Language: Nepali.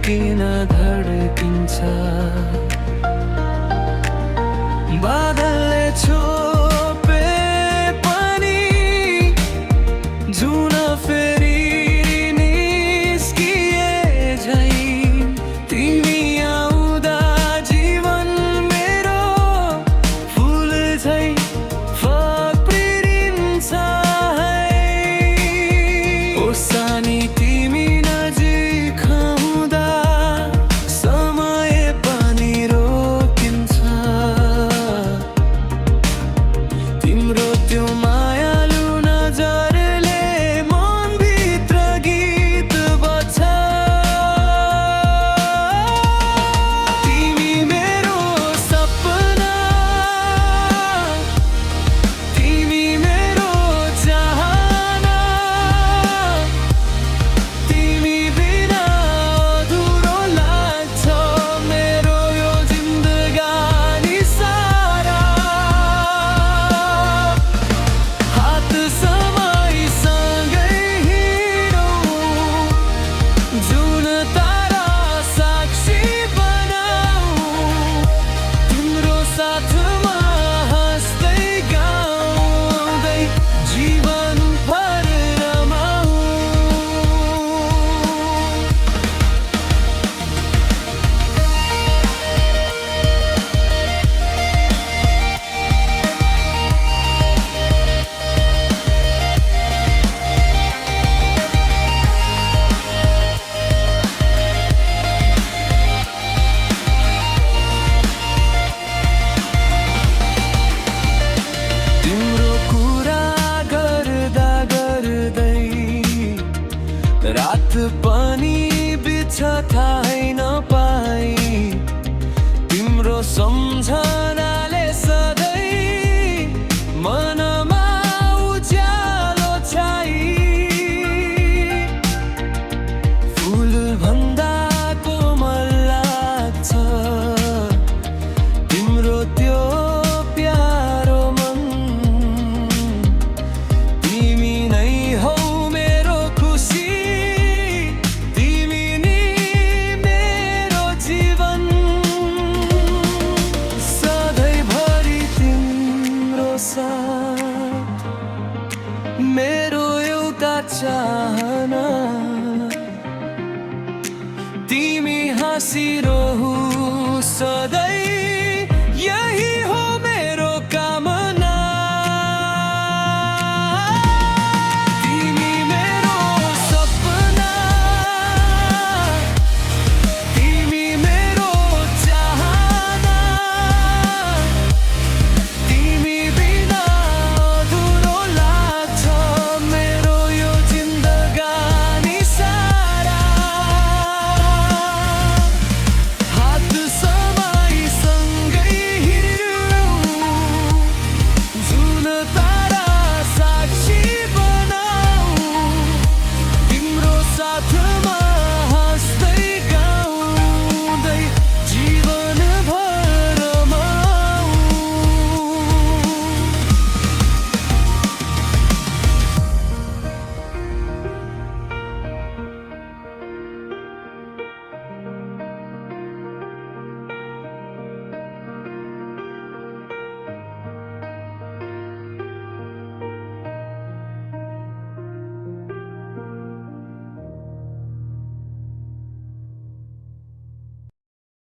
किन धड्किन्छ बादलले छोपे पनि जुन फेरि निस्किए झै तिमी आउँदा जीवन मेरो फुल झै फक्रिन्छ ओ सानी तिमी नजिक आउँदा समय पनि रोकिन्छ तिम्रो त्यो मायालु नजरले मनभित्र गीत बज्छ तिमी मेरो सपना तिमी मेरो चाहना तिमी बिना अधुरो लाग्छ मेरो यो जिन्दगानी सारा हात समयसँगै हिँडौँ जुन तारा साक्षी बनाऊ तिम्रो साथमा हाँस्दै गाउँदै जीवन भर रमाऊ तिम्रो कुरा गर्दा गर्दै रात पनि बित्छ थाहै नपाई तिम्रो सम्झनाले सधैँ मनमा उज्यालो छाई फुल भन्दा कोमल लाग्छ तिम्रो त्यो प्यारो मन तिमी नै हौ मेरो खुसी तिमी नै मेरो जीवन सधैँभरि तिम्रो साथ मेरो एउटा चाहना तिमी हाँसिरहु सधैँ